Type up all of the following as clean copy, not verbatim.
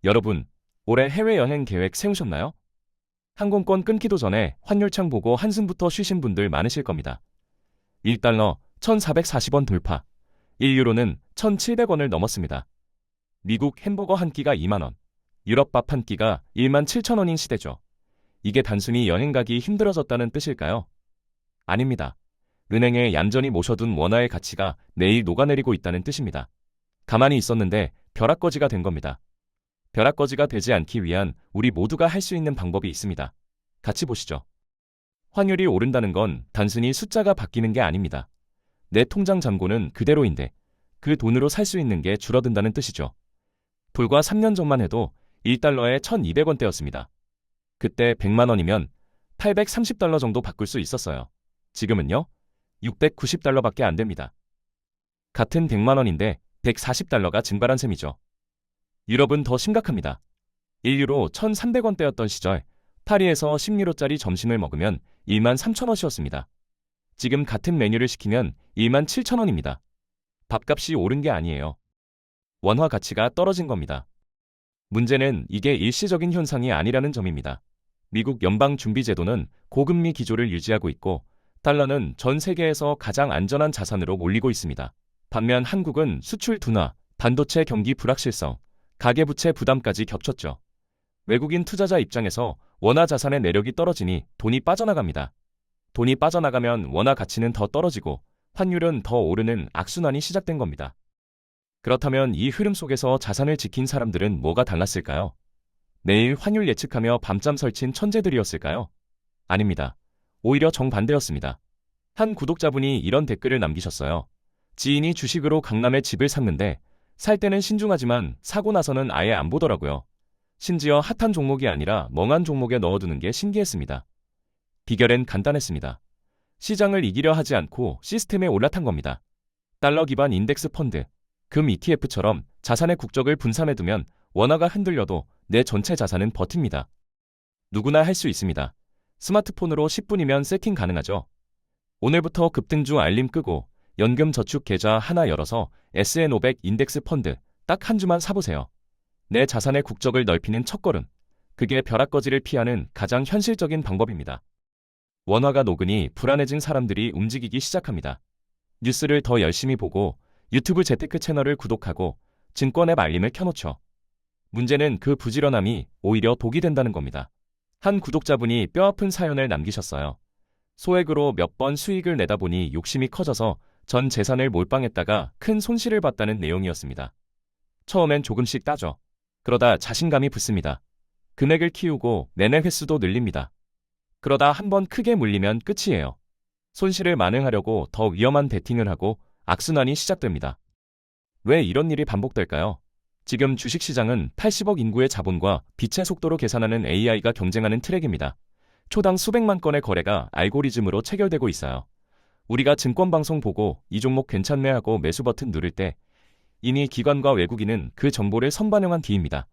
여러분, 올해 해외여행 계획 세우셨나요? 항공권 끊기도 전에 환율창 보고 한숨부터 쉬신 분들 많으실 겁니다. 1달러 1,440원 돌파, 1유로는 1,700원을 넘었습니다. 미국 햄버거 한 끼가 2만 원, 유럽 밥 한 끼가 1만 7천 원인 시대죠. 이게 단순히 여행 가기 힘들어졌다는 뜻일까요? 아닙니다. 은행에 얌전히 모셔둔 원화의 가치가 내일 녹아내리고 있다는 뜻입니다. 가만히 있었는데 벼락거지가 된 겁니다. 벼락거지가 되지 않기 위한 우리 모두가 할 수 있는 방법이 있습니다. 같이 보시죠. 환율이 오른다는 건 단순히 숫자가 바뀌는 게 아닙니다. 내 통장 잔고는 그대로인데 그 돈으로 살 수 있는 게 줄어든다는 뜻이죠. 불과 3년 전만 해도 1달러에 1,200원대였습니다. 그때 100만 원이면 830달러 정도 바꿀 수 있었어요. 지금은요? 690달러밖에 안 됩니다. 같은 100만 원인데 140달러가 증발한 셈이죠. 유럽은 더 심각합니다. 1유로 1,300원대였던 시절 파리에서 10유로짜리 점심을 먹으면 1만 3천원이었습니다. 지금 같은 메뉴를 시키면 1만 7천원입니다. 밥값이 오른 게 아니에요. 원화 가치가 떨어진 겁니다. 문제는 이게 일시적인 현상이 아니라는 점입니다. 미국 연방준비제도는 고금리 기조를 유지하고 있고 달러는 전 세계에서 가장 안전한 자산으로 몰리고 있습니다. 반면 한국은 수출 둔화, 반도체 경기 불확실성, 가계부채 부담까지 겹쳤죠. 외국인 투자자 입장에서 원화 자산의 매력이 떨어지니 돈이 빠져나갑니다. 돈이 빠져나가면 원화 가치는 더 떨어지고 환율은 더 오르는 악순환이 시작된 겁니다. 그렇다면 이 흐름 속에서 자산을 지킨 사람들은 뭐가 달랐을까요? 내일 환율 예측하며 밤잠 설친 천재들이었을까요? 아닙니다. 오히려 정반대였습니다. 한 구독자분이 이런 댓글을 남기셨어요. 지인이 주식으로 강남에 집을 샀는데 살 때는 신중하지만 사고 나서는 아예 안 보더라고요. 심지어 핫한 종목이 아니라 멍한 종목에 넣어두는 게 신기했습니다. 비결은 간단했습니다. 시장을 이기려 하지 않고 시스템에 올라탄 겁니다. 달러 기반 인덱스 펀드, 금 ETF처럼 자산의 국적을 분산해두면 원화가 흔들려도 내 전체 자산은 버팁니다. 누구나 할 수 있습니다. 스마트폰으로 10분이면 세팅 가능하죠. 오늘부터 급등주 알림 끄고 연금 저축 계좌 하나 열어서 S&P500 인덱스 펀드 딱 한 주만 사보세요. 내 자산의 국적을 넓히는 첫걸음. 그게 벼락거지를 피하는 가장 현실적인 방법입니다. 원화가 녹으니 불안해진 사람들이 움직이기 시작합니다. 뉴스를 더 열심히 보고 유튜브 재테크 채널을 구독하고 증권 앱 알림을 켜놓죠. 문제는 그 부지런함이 오히려 독이 된다는 겁니다. 한 구독자분이 뼈아픈 사연을 남기셨어요. 소액으로 몇 번 수익을 내다 보니 욕심이 커져서 전 재산을 몰빵했다가 큰 손실을 봤다는 내용이었습니다. 처음엔 조금씩 따죠. 그러다 자신감이 붙습니다. 금액을 키우고 매매 횟수도 늘립니다. 그러다 한번 크게 물리면 끝이에요. 손실을 만회하려고 더 위험한 베팅을 하고 악순환이 시작됩니다. 왜 이런 일이 반복될까요? 지금 주식시장은 80억 인구의 자본과 빛의 속도로 계산하는 AI가 경쟁하는 트랙입니다. 초당 수백만 건의 거래가 알고리즘으로 체결되고 있어요. 우리가 증권방송 보고 이 종목 괜찮네 하고 매수 버튼 누를 때 이미 기관과 외국인은 그 정보를 선반영한 뒤입니다.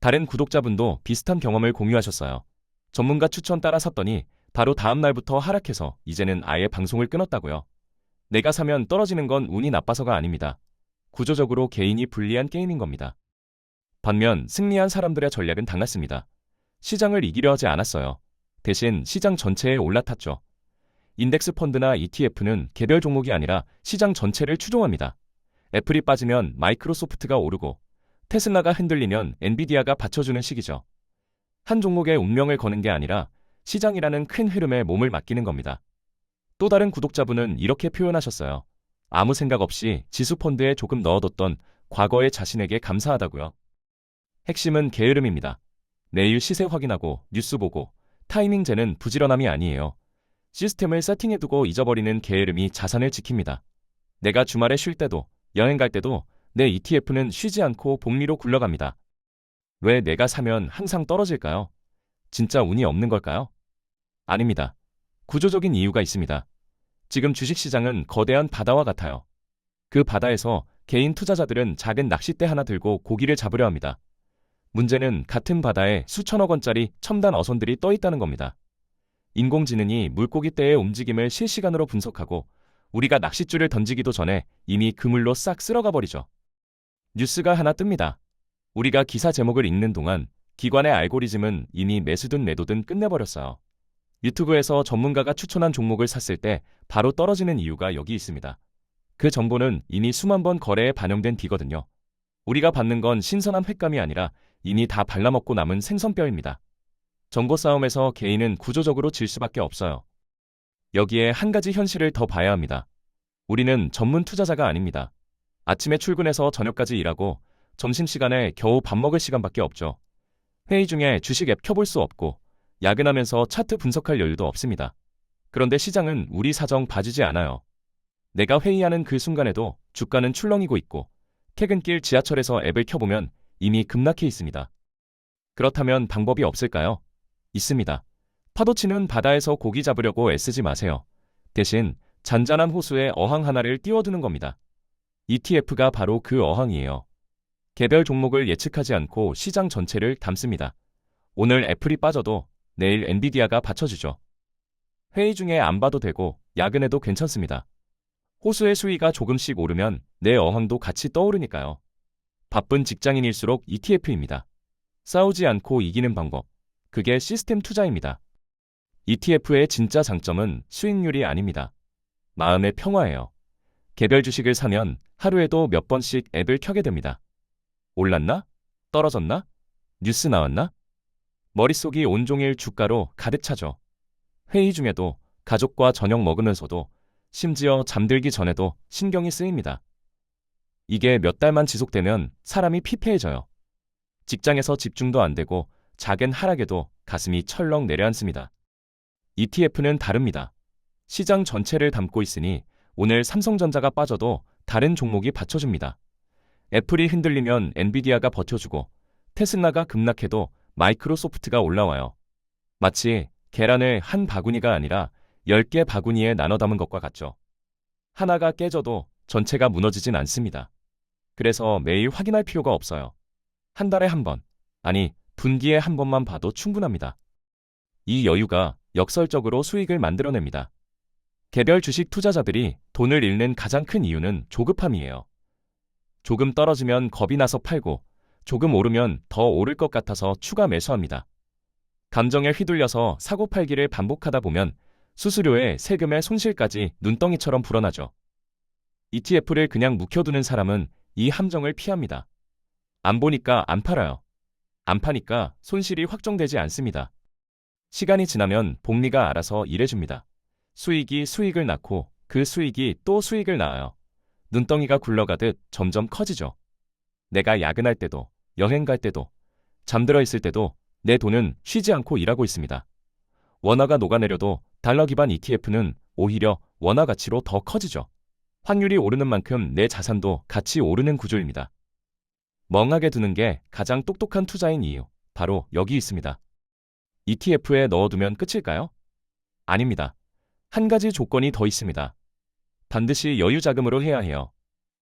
다른 구독자분도 비슷한 경험을 공유하셨어요. 전문가 추천 따라 샀더니 바로 다음 날부터 하락해서 이제는 아예 방송을 끊었다고요. 내가 사면 떨어지는 건 운이 나빠서가 아닙니다. 구조적으로 개인이 불리한 게임인 겁니다. 반면 승리한 사람들의 전략은 달랐습니다. 시장을 이기려 하지 않았어요. 대신 시장 전체에 올라탔죠. 인덱스 펀드나 ETF는 개별 종목이 아니라 시장 전체를 추종합니다. 애플이 빠지면 마이크로소프트가 오르고 테슬라가 흔들리면 엔비디아가 받쳐주는 시기죠. 한 종목의 운명을 거는 게 아니라 시장이라는 큰 흐름에 몸을 맡기는 겁니다. 또 다른 구독자분은 이렇게 표현하셨어요. 아무 생각 없이 지수펀드에 조금 넣어뒀던 과거의 자신에게 감사하다고요. 핵심은 게으름입니다. 내일 시세 확인하고 뉴스 보고 타이밍 재는 부지런함이 아니에요. 시스템을 세팅해두고 잊어버리는 게으름이 자산을 지킵니다. 내가 주말에 쉴 때도 여행 갈 때도 내 ETF는 쉬지 않고 복리로 굴러갑니다. 왜 내가 사면 항상 떨어질까요? 진짜 운이 없는 걸까요? 아닙니다. 구조적인 이유가 있습니다. 지금 주식시장은 거대한 바다와 같아요. 그 바다에서 개인 투자자들은 작은 낚싯대 하나 들고 고기를 잡으려 합니다. 문제는 같은 바다에 수천억 원짜리 첨단 어선들이 떠 있다는 겁니다. 인공지능이 물고기 떼의 움직임을 실시간으로 분석하고 우리가 낚싯줄을 던지기도 전에 이미 그물로 싹 쓸어가 버리죠. 뉴스가 하나 뜹니다. 우리가 기사 제목을 읽는 동안 기관의 알고리즘은 이미 매수든 매도든 끝내버렸어요. 유튜브에서 전문가가 추천한 종목을 샀을 때 바로 떨어지는 이유가 여기 있습니다. 그 정보는 이미 수만 번 거래에 반영된 뒤거든요. 우리가 받는 건 신선한 횟감이 아니라 이미 다 발라먹고 남은 생선뼈입니다. 정보 싸움에서 개인은 구조적으로 질 수밖에 없어요. 여기에 한 가지 현실을 더 봐야 합니다. 우리는 전문 투자자가 아닙니다. 아침에 출근해서 저녁까지 일하고 점심시간에 겨우 밥 먹을 시간밖에 없죠. 회의 중에 주식 앱 켜볼 수 없고 야근하면서 차트 분석할 여유도 없습니다. 그런데 시장은 우리 사정 봐주지 않아요. 내가 회의하는 그 순간에도 주가는 출렁이고 있고 퇴근길 지하철에서 앱을 켜보면 이미 급락해 있습니다. 그렇다면 방법이 없을까요? 있습니다. 파도치는 바다에서 고기 잡으려고 애쓰지 마세요. 대신 잔잔한 호수에 어항 하나를 띄워두는 겁니다. ETF가 바로 그 어항이에요. 개별 종목을 예측하지 않고 시장 전체를 담습니다. 오늘 애플이 빠져도 내일 엔비디아가 받쳐주죠. 회의 중에 안 봐도 되고 야근해도 괜찮습니다. 호수의 수위가 조금씩 오르면 내 어항도 같이 떠오르니까요. 바쁜 직장인일수록 ETF입니다. 싸우지 않고 이기는 방법. 그게 시스템 투자입니다. ETF의 진짜 장점은 수익률이 아닙니다. 마음의 평화예요. 개별 주식을 사면 하루에도 몇 번씩 앱을 켜게 됩니다. 올랐나? 떨어졌나? 뉴스 나왔나? 머릿속이 온종일 주가로 가득 차죠. 회의 중에도 가족과 저녁 먹으면서도 심지어 잠들기 전에도 신경이 쓰입니다. 이게 몇 달만 지속되면 사람이 피폐해져요. 직장에서 집중도 안 되고 작은 하락에도 가슴이 철렁 내려앉습니다. ETF는 다릅니다. 시장 전체를 담고 있으니 오늘 삼성전자가 빠져도 다른 종목이 받쳐줍니다. 애플이 흔들리면 엔비디아가 버텨주고 테슬라가 급락해도 마이크로소프트가 올라와요. 마치 계란을 한 바구니가 아니라 10개 바구니에 나눠 담은 것과 같죠. 하나가 깨져도 전체가 무너지진 않습니다. 그래서 매일 확인할 필요가 없어요. 한 달에 한 번, 아니 분기에 한 번만 봐도 충분합니다. 이 여유가 역설적으로 수익을 만들어냅니다. 개별 주식 투자자들이 돈을 잃는 가장 큰 이유는 조급함이에요. 조금 떨어지면 겁이 나서 팔고 조금 오르면 더 오를 것 같아서 추가 매수합니다. 감정에 휘둘려서 사고 팔기를 반복하다 보면 수수료에 세금에 손실까지 눈덩이처럼 불어나죠. ETF를 그냥 묵혀두는 사람은 이 함정을 피합니다. 안 보니까 안 팔아요. 안 파니까 손실이 확정되지 않습니다. 시간이 지나면 복리가 알아서 일해줍니다. 수익이 수익을 낳고 그 수익이 또 수익을 낳아요. 눈덩이가 굴러가듯 점점 커지죠. 내가 야근할 때도, 여행 갈 때도, 잠들어 있을 때도 내 돈은 쉬지 않고 일하고 있습니다. 원화가 녹아내려도 달러 기반 ETF는 오히려 원화 가치로 더 커지죠. 환율이 오르는 만큼 내 자산도 같이 오르는 구조입니다. 멍하게 두는 게 가장 똑똑한 투자인 이유, 바로 여기 있습니다. ETF에 넣어두면 끝일까요? 아닙니다. 한 가지 조건이 더 있습니다. 반드시 여유 자금으로 해야 해요.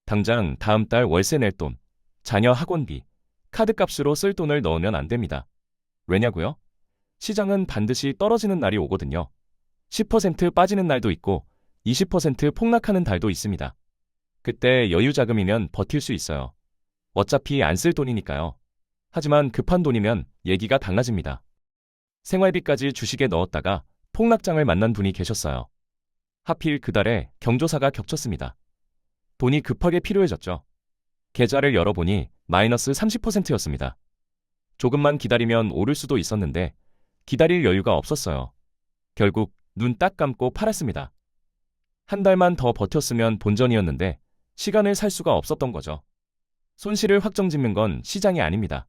당장 다음 달 월세 낼 돈, 자녀 학원비, 카드값으로 쓸 돈을 넣으면 안 됩니다. 왜냐고요? 시장은 반드시 떨어지는 날이 오거든요. 10% 빠지는 날도 있고 20% 폭락하는 달도 있습니다. 그때 여유 자금이면 버틸 수 있어요. 어차피 안 쓸 돈이니까요. 하지만 급한 돈이면 얘기가 달라집니다. 생활비까지 주식에 넣었다가 폭락장을 만난 분이 계셨어요. 하필 그달에 경조사가 겹쳤습니다. 돈이 급하게 필요해졌죠. 계좌를 열어보니 마이너스 30%였습니다. 조금만 기다리면 오를 수도 있었는데 기다릴 여유가 없었어요. 결국 눈 딱 감고 팔았습니다. 한 달만 더 버텼으면 본전이었는데 시간을 살 수가 없었던 거죠. 손실을 확정짓는 건 시장이 아닙니다.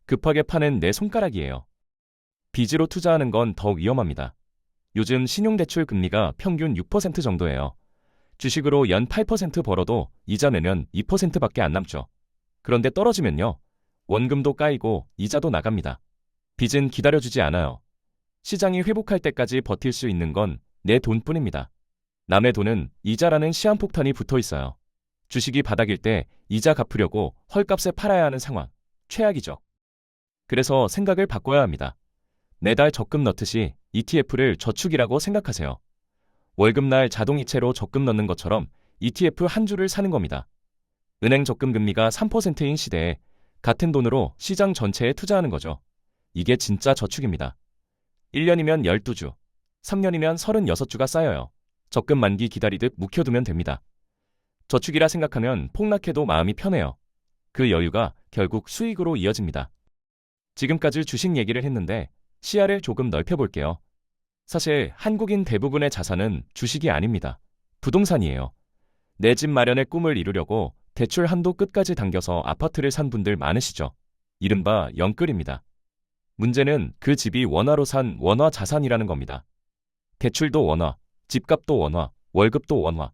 급하게 파는 내 손가락이에요. 빚으로 투자하는 건 더 위험합니다. 요즘 신용대출 금리가 평균 6% 정도예요. 주식으로 연 8% 벌어도 이자 내면 2%밖에 안 남죠. 그런데 떨어지면요. 원금도 까이고 이자도 나갑니다. 빚은 기다려주지 않아요. 시장이 회복할 때까지 버틸 수 있는 건 내 돈뿐입니다. 남의 돈은 이자라는 시한폭탄이 붙어 있어요. 주식이 바닥일 때 이자 갚으려고 헐값에 팔아야 하는 상황, 최악이죠. 그래서 생각을 바꿔야 합니다. 매달 적금 넣듯이 ETF를 저축이라고 생각하세요. 월급날 자동이체로 적금 넣는 것처럼 ETF 한 주를 사는 겁니다. 은행 적금 금리가 3%인 시대에 같은 돈으로 시장 전체에 투자하는 거죠. 이게 진짜 저축입니다. 1년이면 12주, 3년이면 36주가 쌓여요. 적금 만기 기다리듯 묵혀두면 됩니다. 저축이라 생각하면 폭락해도 마음이 편해요. 그 여유가 결국 수익으로 이어집니다. 지금까지 주식 얘기를 했는데 시야를 조금 넓혀볼게요. 사실 한국인 대부분의 자산은 주식이 아닙니다. 부동산이에요. 내 집 마련의 꿈을 이루려고 대출 한도 끝까지 당겨서 아파트를 산 분들 많으시죠? 이른바 영끌입니다. 문제는 그 집이 원화로 산 원화 자산이라는 겁니다. 대출도 원화, 집값도 원화, 월급도 원화.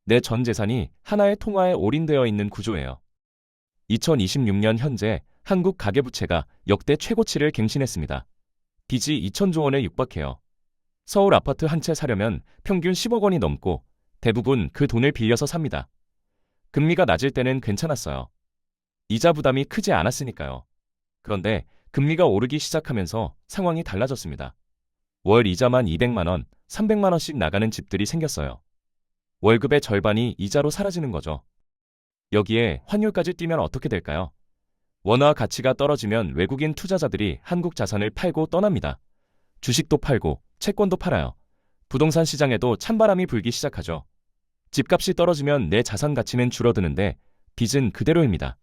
내 전 재산이 하나의 통화에 올인되어 있는 구조예요. 2026년 현재 한국 가계부채가 역대 최고치를 갱신했습니다. 빚이 2천조 원에 육박해요. 서울 아파트 한 채 사려면 평균 10억 원이 넘고 대부분 그 돈을 빌려서 삽니다. 금리가 낮을 때는 괜찮았어요. 이자 부담이 크지 않았으니까요. 그런데 금리가 오르기 시작하면서 상황이 달라졌습니다. 월 이자만 200만 원, 300만 원씩 나가는 집들이 생겼어요. 월급의 절반이 이자로 사라지는 거죠. 여기에 환율까지 뛰면 어떻게 될까요? 원화 가치가 떨어지면 외국인 투자자들이 한국 자산을 팔고 떠납니다. 주식도 팔고 채권도 팔아요. 부동산 시장에도 찬바람이 불기 시작하죠. 집값이 떨어지면 내 자산 가치는 줄어드는데 빚은 그대로입니다.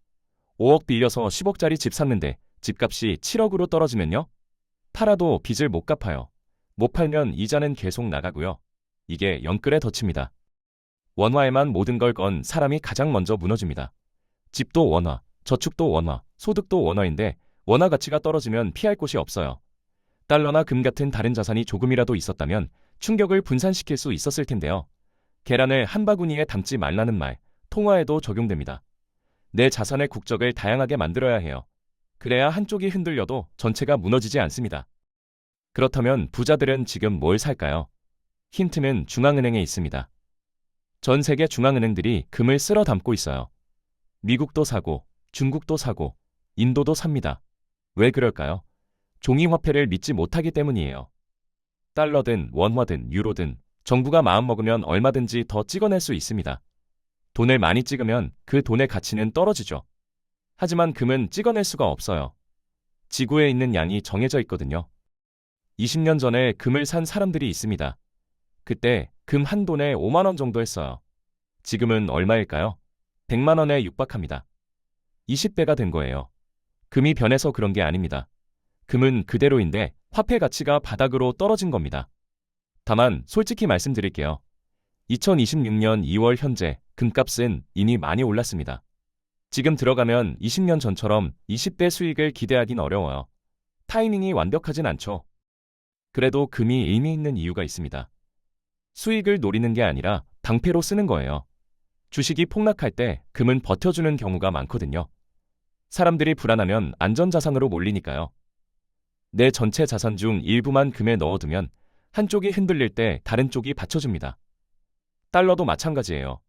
5억 빌려서 10억짜리 집 샀는데 집값이 7억으로 떨어지면요? 팔아도 빚을 못 갚아요. 못 팔면 이자는 계속 나가고요. 이게 영끌의 덫입니다. 원화에만 모든 걸 건 사람이 가장 먼저 무너집니다. 집도 원화, 저축도 원화, 소득도 원화인데 원화 가치가 떨어지면 피할 곳이 없어요. 달러나 금 같은 다른 자산이 조금이라도 있었다면 충격을 분산시킬 수 있었을 텐데요. 계란을 한 바구니에 담지 말라는 말, 통화에도 적용됩니다. 내 자산의 국적을 다양하게 만들어야 해요. 그래야 한쪽이 흔들려도 전체가 무너지지 않습니다. 그렇다면 부자들은 지금 뭘 살까요? 힌트는 중앙은행에 있습니다. 전 세계 중앙은행들이 금을 쓸어 담고 있어요. 미국도 사고, 중국도 사고, 인도도 삽니다. 왜 그럴까요? 종이화폐를 믿지 못하기 때문이에요. 달러든 원화든 유로든 정부가 마음먹으면 얼마든지 더 찍어낼 수 있습니다. 돈을 많이 찍으면 그 돈의 가치는 떨어지죠. 하지만 금은 찍어낼 수가 없어요. 지구에 있는 양이 정해져 있거든요. 20년 전에 금을 산 사람들이 있습니다. 그때 금 한 돈에 5만 원 정도 했어요. 지금은 얼마일까요? 100만 원에 육박합니다. 20배가 된 거예요. 금이 변해서 그런 게 아닙니다. 금은 그대로인데 화폐 가치가 바닥으로 떨어진 겁니다. 다만 솔직히 말씀드릴게요. 2026년 2월 현재 금값은 이미 많이 올랐습니다. 지금 들어가면 20년 전처럼 20배 수익을 기대하긴 어려워요. 타이밍이 완벽하진 않죠. 그래도 금이 의미 있는 이유가 있습니다. 수익을 노리는 게 아니라 방패로 쓰는 거예요. 주식이 폭락할 때 금은 버텨주는 경우가 많거든요. 사람들이 불안하면 안전자산으로 몰리니까요. 내 전체 자산 중 일부만 금에 넣어두면 한쪽이 흔들릴 때 다른 쪽이 받쳐줍니다. 달러도 마찬가지예요.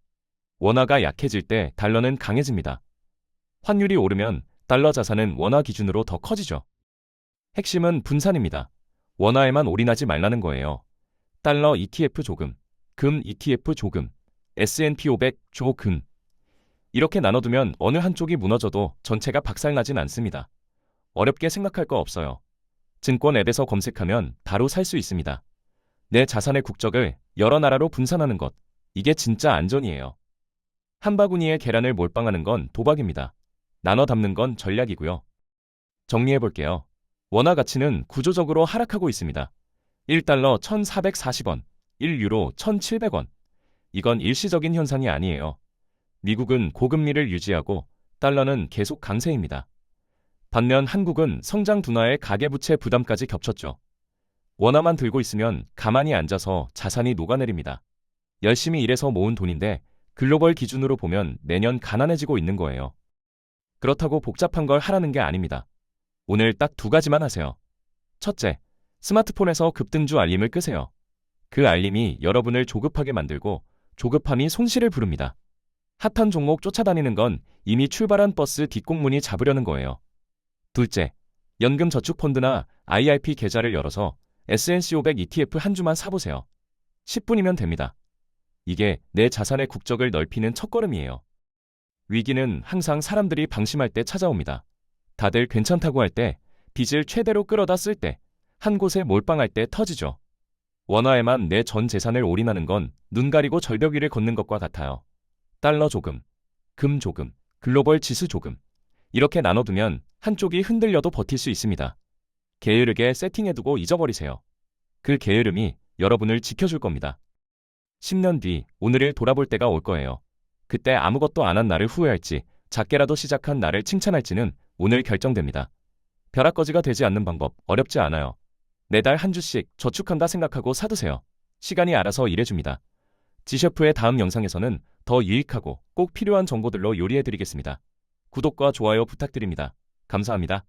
원화가 약해질 때 달러는 강해집니다. 환율이 오르면 달러 자산은 원화 기준으로 더 커지죠. 핵심은 분산입니다. 원화에만 올인하지 말라는 거예요. 달러 ETF 조금, 금 ETF 조금, S&P 500 조금. 이렇게 나눠두면 어느 한쪽이 무너져도 전체가 박살나진 않습니다. 어렵게 생각할 거 없어요. 증권 앱에서 검색하면 바로 살 수 있습니다. 내 자산의 국적을 여러 나라로 분산하는 것, 이게 진짜 안전이에요. 한 바구니에 계란을 몰빵하는 건 도박입니다. 나눠 담는 건 전략이고요. 정리해볼게요. 원화 가치는 구조적으로 하락하고 있습니다. 1달러 1,440원, 1유로 1,700원. 이건 일시적인 현상이 아니에요. 미국은 고금리를 유지하고 달러는 계속 강세입니다. 반면 한국은 성장 둔화에 가계부채 부담까지 겹쳤죠. 원화만 들고 있으면 가만히 앉아서 자산이 녹아내립니다. 열심히 일해서 모은 돈인데 글로벌 기준으로 보면 내년 가난해지고 있는 거예요. 그렇다고 복잡한 걸 하라는 게 아닙니다. 오늘 딱 두 가지만 하세요. 첫째, 스마트폰에서 급등주 알림을 끄세요. 그 알림이 여러분을 조급하게 만들고 조급함이 손실을 부릅니다. 핫한 종목 쫓아다니는 건 이미 출발한 버스 뒷공문이 잡으려는 거예요. 둘째, 연금저축펀드나 IRP 계좌를 열어서 S&P 500 ETF 한 주만 사보세요. 10분이면 됩니다. 이게 내 자산의 국적을 넓히는 첫걸음이에요. 위기는 항상 사람들이 방심할 때 찾아옵니다. 다들 괜찮다고 할 때, 빚을 최대로 끌어다 쓸 때, 한 곳에 몰빵할 때 터지죠. 원화에만 내 전 재산을 올인하는 건 눈 가리고 절벽 위를 걷는 것과 같아요. 달러 조금, 금 조금, 글로벌 지수 조금. 이렇게 나눠두면 한쪽이 흔들려도 버틸 수 있습니다. 게으르게 세팅해두고 잊어버리세요. 그 게으름이 여러분을 지켜줄 겁니다. 10년 뒤 오늘을 돌아볼 때가 올 거예요. 그때 아무것도 안 한 나를 후회할지, 작게라도 시작한 나를 칭찬할지는 오늘 결정됩니다. 벼락거지가 되지 않는 방법 어렵지 않아요. 매달 한 주씩 저축한다 생각하고 사두세요. 시간이 알아서 일해줍니다. 지셰프의 다음 영상에서는 더 유익하고 꼭 필요한 정보들로 요리해드리겠습니다. 구독과 좋아요 부탁드립니다. 감사합니다.